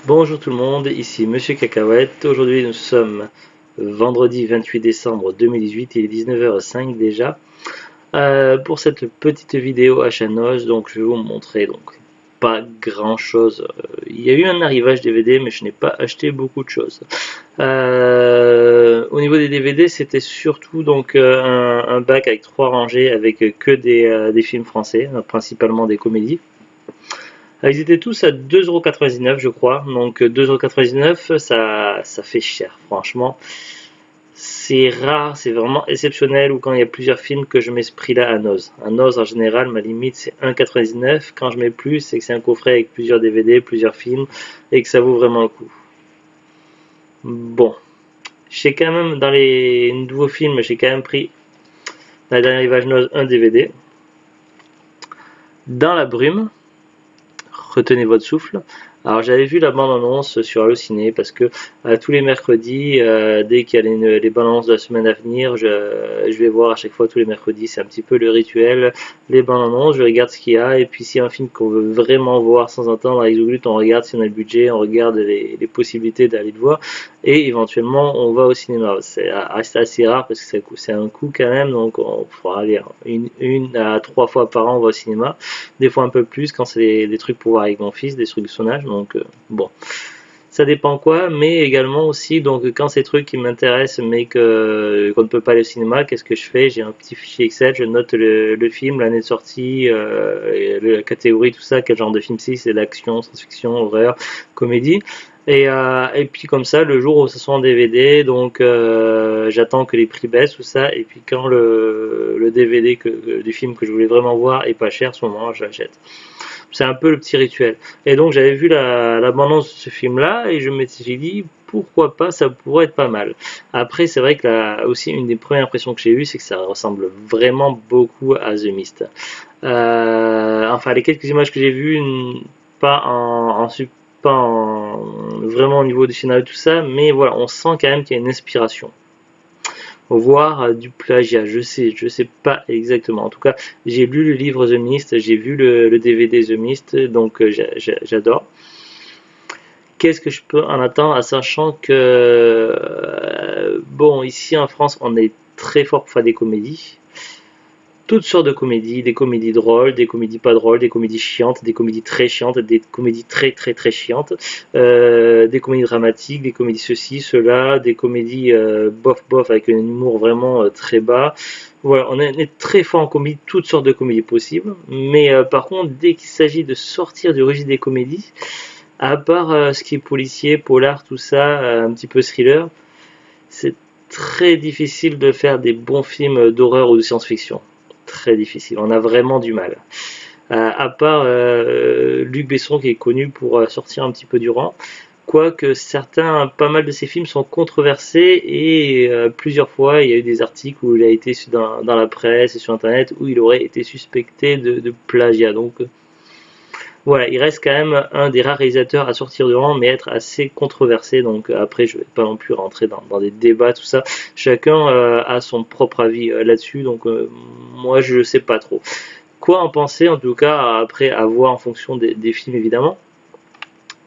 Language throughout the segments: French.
Bonjour tout le monde, ici Monsieur Cacahuète. Aujourd'hui nous sommes vendredi 28 décembre 2018, il est 19h05 déjà. Pour cette petite vidéo achat noces, donc je vais vous montrer pas grand chose. Il y a eu un arrivage DVD mais je n'ai pas acheté beaucoup de choses. Au niveau des DVD, c'était surtout un bac avec 3 rangées avec que des films français, principalement des comédies. Ils étaient tous à 2,99 € je crois, donc 2,99 € ça fait cher franchement. C'est rare, c'est vraiment exceptionnel ou quand il y a plusieurs films que je mets ce prix-là à Noz. À Noz en général, ma limite c'est 1,99 €. Quand je mets plus, c'est que c'est un coffret avec plusieurs DVD, plusieurs films et que ça vaut vraiment le coup. Bon, j'ai quand même dans les nouveaux films, j'ai quand même pris la dernière Rivage Noz un DVD. Dans la brume, retenez votre souffle. Alors j'avais vu la bande-annonce sur Allociné parce que tous les mercredis, dès qu'il y a les bandes-annonces de la semaine à venir, je vais voir à chaque fois tous les mercredis, c'est un petit peu le rituel, les bandes-annonces, je regarde ce qu'il y a et puis s'il y a un film qu'on veut vraiment voir sans attendre avec Zouglute, on regarde si on a le budget, on regarde les possibilités d'aller le voir et éventuellement on va au cinéma. C'est assez rare parce que c'est un coût quand même, donc on pourra aller une à 3 fois par an on va au cinéma, des fois un peu plus quand c'est des trucs pour voir avec mon fils, des trucs de son âge. Donc bon, ça dépend quoi, mais également aussi donc quand c'est des trucs qui m'intéressent mais qu'on ne peut pas aller au cinéma, qu'est-ce que je fais? J'ai un petit fichier Excel, je note le film, l'année de sortie, la catégorie, tout ça, quel genre de film c'est l'action, science-fiction, horreur, comédie. Et puis comme ça, le jour où ça sort en DVD, donc j'attends que les prix baissent, tout ça, et puis quand le DVD du film que je voulais vraiment voir est pas cher, à ce moment je l'achète. C'est un peu le petit rituel. Et donc j'avais vu la bande-annonce de ce film-là et je m'étais dit pourquoi pas, ça pourrait être pas mal. Après c'est vrai que aussi une des premières impressions que j'ai eues c'est que ça ressemble vraiment beaucoup à The Mist. Enfin les quelques images que j'ai vues, pas vraiment au niveau du scénario tout ça, mais voilà on sent quand même qu'il y a une inspiration voire du plagiat, je sais pas exactement. En tout cas, j'ai lu le livre The Mist, j'ai vu le DVD The Mist, donc j'adore. Qu'est-ce que je peux en attendre, sachant que bon, ici en France, on est très fort pour faire des comédies. Toutes sortes de comédies, des comédies drôles, des comédies pas drôles, des comédies chiantes, des comédies très chiantes, des comédies très chiantes, des comédies dramatiques, des comédies ceci, cela, des comédies bof bof avec un humour vraiment très bas. Voilà, on est très fort en comédie, toutes sortes de comédies possibles, mais par contre, dès qu'il s'agit de sortir du registre des comédies, à part ce qui est policier, polar, tout ça, un petit peu thriller, c'est très difficile de faire des bons films d'horreur ou de science-fiction. Très difficile, on a vraiment du mal. À part Luc Besson qui est connu pour sortir un petit peu du rang, quoique pas mal de ses films sont controversés et plusieurs fois il y a eu des articles où il a été dans la presse et sur internet où il aurait été suspecté de plagiat. Donc voilà, il reste quand même un des rares réalisateurs à sortir du rang, mais être assez controversé. Donc après, je vais pas non plus rentrer dans des débats, tout ça. Chacun a son propre avis là-dessus, donc moi je sais pas trop. Quoi en penser, en tout cas, après à voir en fonction des films évidemment.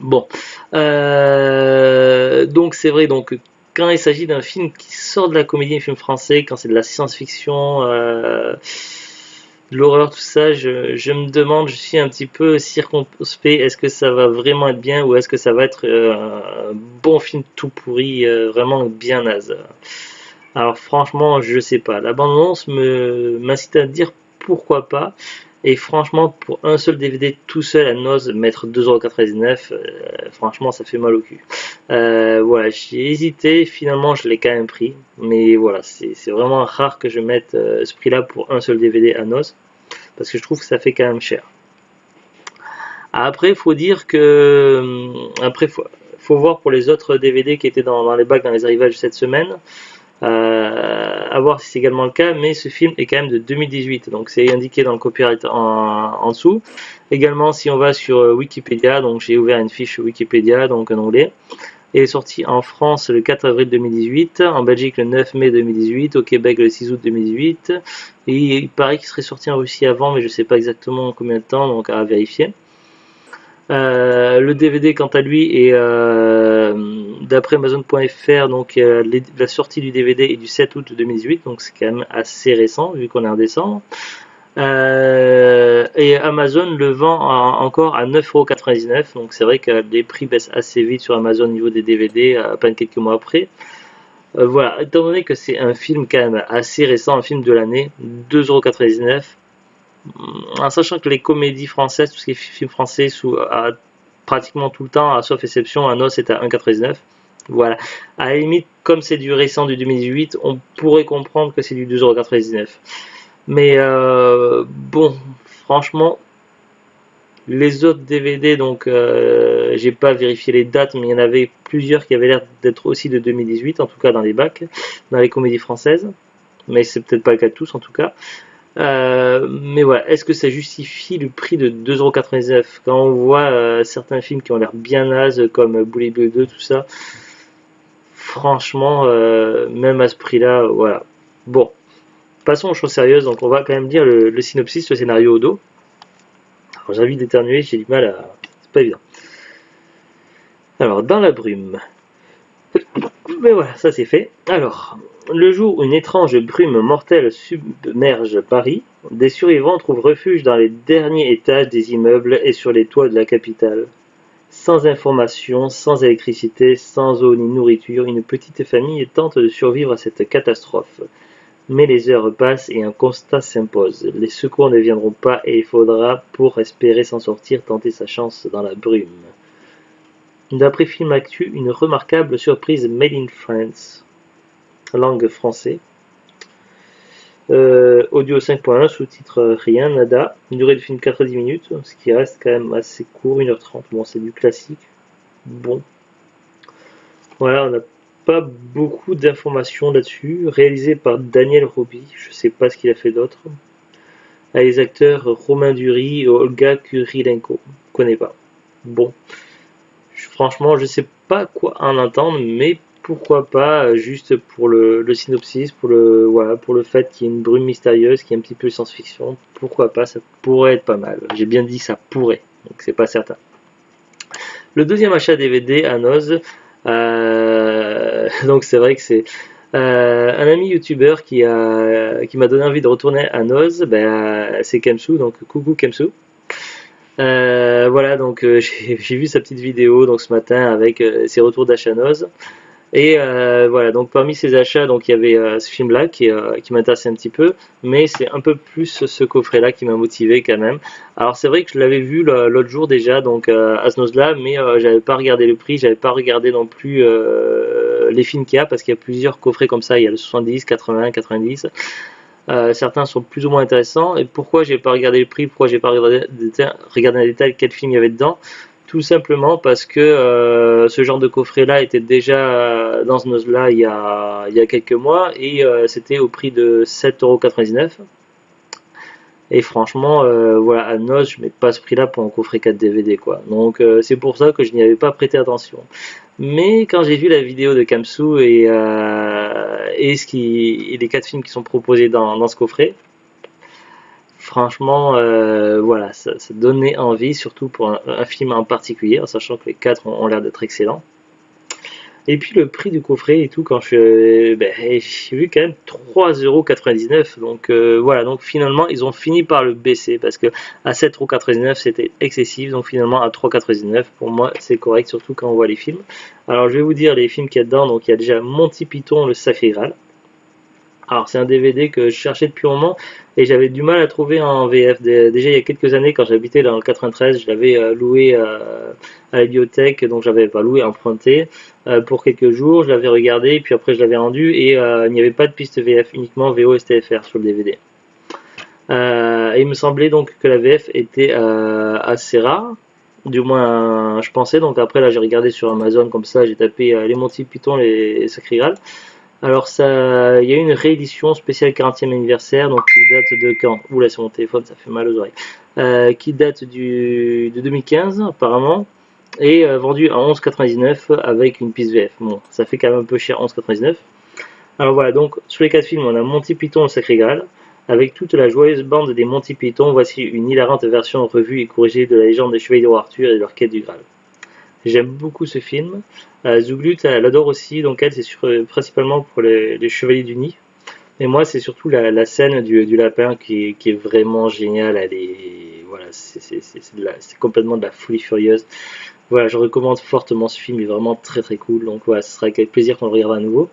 Bon, donc c'est vrai, donc quand il s'agit d'un film qui sort de la comédie, un film français, quand c'est de la science-fiction, de l'horreur, tout ça, je me demande, je suis un petit peu circonspect, est-ce que ça va vraiment être bien ou est-ce que ça va être un bon film tout pourri, vraiment bien naze. Alors franchement, je sais pas. La bande-annonce m'incite à dire pourquoi pas. Et franchement, pour un seul DVD tout seul à Noz, mettre 2,99 €, franchement, ça fait mal au cul. Voilà, j'ai hésité, finalement, je l'ai quand même pris. Mais voilà, c'est vraiment rare que je mette ce prix-là pour un seul DVD à Noz, parce que je trouve que ça fait quand même cher. Après, il faut dire que. Après, faut voir pour les autres DVD qui étaient dans les bacs dans les arrivages cette semaine. À voir si c'est également le cas, mais ce film est quand même de 2018, donc c'est indiqué dans le copyright en dessous. Également, si on va sur Wikipédia, donc j'ai ouvert une fiche Wikipédia, donc un onglet. Il est sorti en France le 4 avril 2018, en Belgique le 9 mai 2018, au Québec le 6 août 2018, et il paraît qu'il serait sorti en Russie avant, mais je ne sais pas exactement combien de temps, donc à vérifier. Le DVD, quant à lui, est d'après Amazon.fr, donc la sortie du DVD est du 7 août 2018, donc c'est quand même assez récent vu qu'on est en décembre. Et Amazon le vend encore à 9,99€, donc c'est vrai que les prix baissent assez vite sur Amazon au niveau des DVD, à peine quelques mois après. Voilà, étant donné que c'est un film quand même assez récent, un film de l'année, 2,99€, en sachant que les comédies françaises, tout ce qui est film français, pratiquement tout le temps, sauf exception, un os est à 1,99€. Voilà, à la limite, comme c'est du récent du 2018, on pourrait comprendre que c'est du 2,99€. Mais bon, franchement, les autres DVD, donc j'ai pas vérifié les dates, mais il y en avait plusieurs qui avaient l'air d'être aussi de 2018, en tout cas dans les bacs, dans les comédies françaises. Mais c'est peut-être pas le cas de tous en tout cas. Mais voilà, est-ce que ça justifie le prix de 2,99€ quand on voit certains films qui ont l'air bien nazes comme Boulet Bleu 2, tout ça? Franchement, même à ce prix-là, voilà. Bon, passons aux choses sérieuses, donc on va quand même lire le synopsis, le scénario au dos. Alors j'ai envie d'éternuer, j'ai du mal à... c'est pas évident. Alors, dans la brume. Mais voilà, ça c'est fait. Alors, le jour où une étrange brume mortelle submerge Paris, des survivants trouvent refuge dans les derniers étages des immeubles et sur les toits de la capitale. Sans information, sans électricité, sans eau ni nourriture, une petite famille tente de survivre à cette catastrophe. Mais les heures passent et un constat s'impose. Les secours ne viendront pas et il faudra, pour espérer s'en sortir, tenter sa chance dans la brume. D'après Film Actu, une remarquable surprise made in France. Langue français. Audio 5.1, sous-titre rien, nada. Durée du film 90 minutes, ce qui reste quand même assez court, 1h30. Bon, c'est du classique. Bon. Voilà, on n'a pas beaucoup d'informations là-dessus. Réalisé par Daniel Roby, je sais pas ce qu'il a fait d'autre. Les acteurs Romain Duris et Olga Kurilenko. Je connais pas. Bon. Franchement, je sais pas quoi en entendre, mais pourquoi pas, juste pour le synopsis, pour le fait qu'il y ait une brume mystérieuse, qui est un petit peu science-fiction, pourquoi pas, ça pourrait être pas mal. J'ai bien dit ça pourrait, donc c'est pas certain. Le deuxième achat DVD à Noz, donc c'est vrai que c'est un ami youtubeur qui m'a donné envie de retourner à Noz, c'est Kemsu, donc coucou Kemsu. Voilà, donc j'ai vu sa petite vidéo donc ce matin avec ses retours d'achat Noz. Et voilà, donc parmi ces achats, donc il y avait ce film-là qui m'intéressait un petit peu, mais c'est un peu plus ce coffret-là qui m'a motivé quand même. Alors c'est vrai que je l'avais vu l'autre jour déjà, donc à ce Noz-là, mais j'avais pas regardé le prix, j'avais pas regardé non plus les films qu'il y a, parce qu'il y a plusieurs coffrets comme ça, il y a le 70, 80, 90. Certains sont plus ou moins intéressants. Et pourquoi j'ai pas regardé le prix, pourquoi j'ai pas regardé en détail quel film il y avait dedans? Tout simplement parce que ce genre de coffret là était déjà dans ce Noz là il y a quelques mois et c'était au prix de 7,99€. Et franchement, voilà, à Noz, je mets pas ce prix-là pour un coffret 4 DVD, quoi. Donc, c'est pour ça que je n'y avais pas prêté attention. Mais quand j'ai vu la vidéo de Kamsu et les 4 films qui sont proposés dans ce coffret, franchement, voilà, ça donnait envie, surtout pour un film en particulier, en sachant que les 4 ont l'air d'être excellents. Et puis le prix du coffret et tout, quand j'ai vu quand même 3,99€. Donc voilà, donc finalement ils ont fini par le baisser parce que à 7,99€ c'était excessif. Donc finalement à 3,99€ pour moi c'est correct, surtout quand on voit les films. Alors je vais vous dire les films qu'il y a dedans. Donc il y a déjà Monty Python, le Sacré Graal. Alors c'est un DVD que je cherchais depuis un moment et j'avais du mal à trouver en VF. Déjà il y a quelques années quand j'habitais dans le 93, je l'avais loué à la bibliothèque, donc j'avais pas loué, emprunté pour quelques jours, je l'avais regardé puis après je l'avais rendu et il n'y avait pas de piste VF, uniquement VO STFR sur le DVD. Il me semblait donc que la VF était assez rare, du moins je pensais, donc après là j'ai regardé sur Amazon comme ça, j'ai tapé les Monty Python, les Sacré Graal. Alors ça, il y a eu une réédition spéciale 40e anniversaire, donc qui date de quand? Oula, c'est mon téléphone, ça fait mal aux oreilles. Qui date de 2015 apparemment, et vendu à 11,99€ avec une piste VF. Bon, ça fait quand même un peu cher, 11,99€. Alors voilà, donc sur les 4 films, on a Monty Python, le Sacré Graal, avec toute la joyeuse bande des Monty Python. Voici une hilarante version revue et corrigée de la légende des Chevaliers du Roi Arthur et de leur quête du Graal. J'aime beaucoup ce film. Zouglut, elle adore aussi, donc elle, principalement pour les Chevaliers du Nid. Et moi, c'est surtout la scène du lapin qui est vraiment géniale. Elle est, voilà, c'est complètement de la folie furieuse. Voilà, je recommande fortement ce film, il est vraiment très très cool. Donc voilà, ce sera avec plaisir qu'on le regardera à nouveau.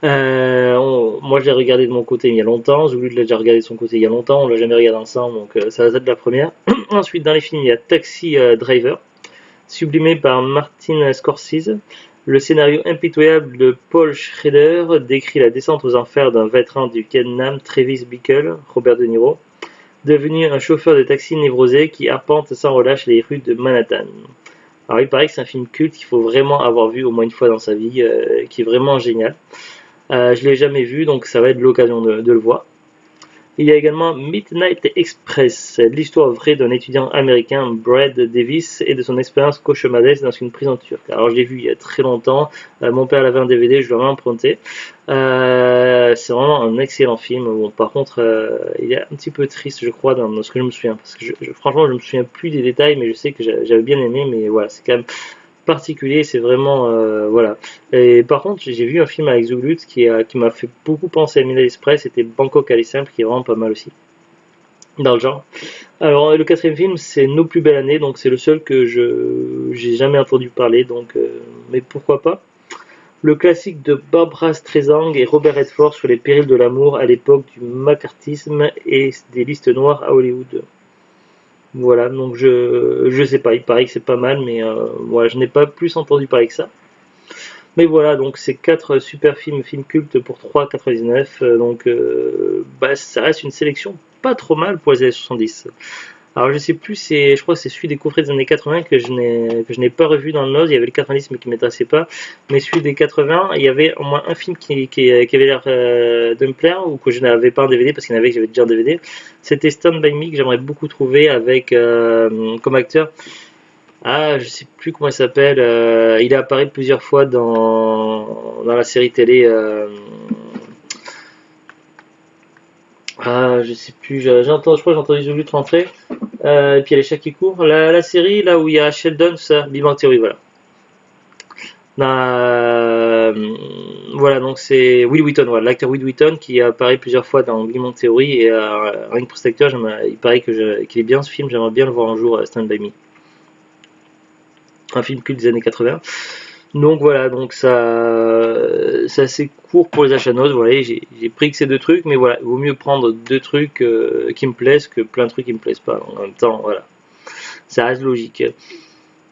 Moi, je l'ai regardé de mon côté il y a longtemps. Zoulou l'a déjà regardé de son côté il y a longtemps. On l'a jamais regardé ensemble, donc ça date de la première. Ensuite, dans les films, il y a Taxi Driver, sublimé par Martin Scorsese. Le scénario impitoyable de Paul Schrader décrit la descente aux enfers d'un vétéran du Vietnam, Travis Bickle, Robert De Niro, devenu un chauffeur de taxi névrosé qui arpente sans relâche les rues de Manhattan. Alors il paraît que c'est un film culte qu'il faut vraiment avoir vu au moins une fois dans sa vie, qui est vraiment génial. Je l'ai jamais vu, donc ça va être l'occasion de le voir. Il y a également Midnight Express, l'histoire vraie d'un étudiant américain, Brad Davis, et de son expérience cauchemardesque dans une prison turque. Alors je l'ai vu il y a très longtemps, mon père avait un DVD, je l'ai emprunté. C'est vraiment un excellent film. Bon, par contre, il est un petit peu triste, je crois, dans ce que je me souviens. Parce que franchement, je me souviens plus des détails, mais je sais que j'avais bien aimé, mais voilà, c'est quand même particulier, c'est vraiment voilà. Et par contre, j'ai vu un film avec Zouglut qui m'a fait beaucoup penser à Midnight Express, c'était Bangkok aller simple, qui est vraiment pas mal aussi dans le genre. Alors le quatrième film, c'est Nos plus belles années, donc c'est le seul que je j'ai jamais entendu parler, donc mais pourquoi pas. Le classique de Barbra Streisand et Robert Redford sur les périls de l'amour à l'époque du macartisme et des listes noires à Hollywood. Voilà, donc je sais pas, il paraît que c'est pas mal, mais voilà, je n'ai pas plus entendu parler que ça. Mais voilà, donc c'est quatre super films cultes pour 3,99. Donc bah, ça reste une sélection pas trop mal pour les années 70. Alors je sais plus, je crois que c'est celui des coffrets des années 80 que je n'ai pas revu dans le Nose. Il y avait le 90 mais qui ne m'intéressait pas. Mais celui des 80, il y avait au moins un film qui avait l'air de me plaire ou que je n'avais pas en DVD parce qu'il y en avait que j'avais déjà en DVD. C'était Stand By Me que j'aimerais beaucoup trouver avec comme acteur. Ah, je sais plus comment il s'appelle. Il a apparu plusieurs fois dans la série télé. Ah, je sais plus. Je crois que j'ai entendu Zulu rentrer. Et puis il y a les chats qui courent. La série là où il y a Sheldon, tout ça, Big Bang Theory, voilà. Euh, voilà, donc c'est Will Wheaton, voilà, l'acteur Will Wheaton qui apparaît plusieurs fois dans Big Bang Theory et rien que pour cet acteur, il paraît qu'il est bien ce film. J'aimerais bien le voir un jour à Stand By Me, un film culte des années 80. Donc voilà, donc c'est assez court pour les achats notes. Voilà, j'ai pris que ces deux trucs, mais voilà, il vaut mieux prendre deux trucs qui me plaisent que plein de trucs qui me plaisent pas. En même temps, voilà, ça reste logique.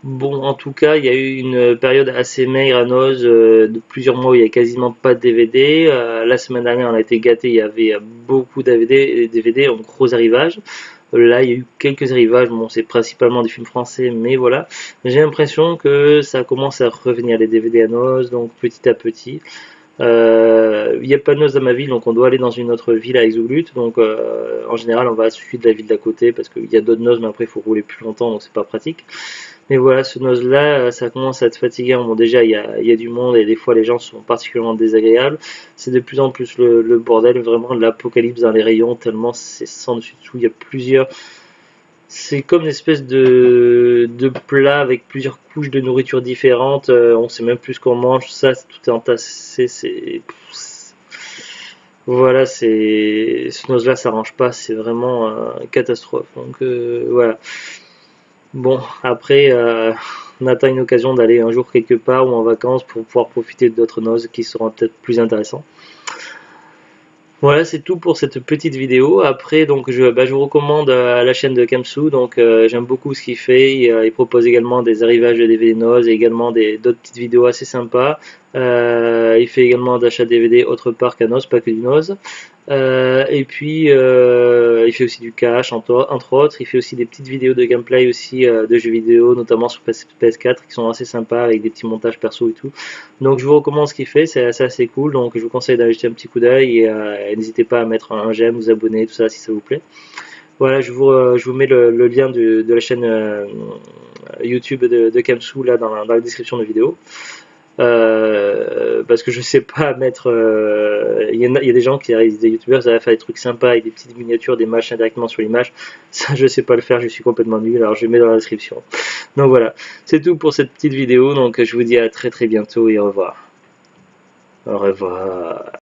Bon, en tout cas, il y a eu une période assez maigre à Noz de plusieurs mois où il n'y a quasiment pas de DVD. La semaine dernière, on a été gâtés, il y avait beaucoup de DVD en gros arrivage. Là, il y a eu quelques arrivages, bon, c'est principalement des films français, mais voilà. J'ai l'impression que ça commence à revenir les DVD à Noz, donc petit à petit. Il n'y a pas de noces dans ma ville, donc on doit aller dans une autre ville avec Zouglut. Donc en général, on va suivre la ville d'à côté parce qu'il y a d'autres noces, mais après il faut rouler plus longtemps, donc c'est pas pratique. Mais voilà, ce noz-là, ça commence à être fatigant. Bon, déjà, il y a du monde et des fois les gens sont particulièrement désagréables. C'est de plus en plus le bordel, vraiment l'apocalypse dans les rayons, tellement c'est sans dessus dessous. Il y a plusieurs. C'est comme une espèce de plat avec plusieurs couches de nourriture différentes. On sait même plus ce qu'on mange. Ça, tout est entassé. Voilà, ce noz-là, ça range pas. C'est vraiment une catastrophe. Donc voilà. Bon, après, on attend une occasion d'aller un jour quelque part ou en vacances pour pouvoir profiter d'autres noces qui seront peut-être plus intéressants. Voilà, c'est tout pour cette petite vidéo. Après, donc, je vous recommande la chaîne de Kamsu. Donc, j'aime beaucoup ce qu'il fait. Il propose également des arrivages de DVD Noz et également d'autres petites vidéos assez sympas. Il fait également d'achat DVD autre part qu'à Noz, pas que du Noz. Et puis, il fait aussi du cash, entre autres. Il fait aussi des petites vidéos de gameplay aussi de jeux vidéo, notamment sur PS4, qui sont assez sympas avec des petits montages perso et tout. Donc, je vous recommande ce qu'il fait, c'est assez cool. Donc, je vous conseille d'aller jeter un petit coup d'œil et n'hésitez pas à mettre un j'aime, vous abonner, tout ça si ça vous plaît. Voilà, je vous mets le lien de la chaîne YouTube de Kamsu là dans la description de la vidéo. parce que je sais pas mettre. Il y a des gens qui arrivent, des youtubeurs, ça va faire des trucs sympas avec des petites miniatures, des machins directement sur l'image. Ça, je sais pas le faire, je suis complètement nul. Alors je mets dans la description. Donc voilà, c'est tout pour cette petite vidéo. Donc je vous dis à très très bientôt et au revoir. Au revoir.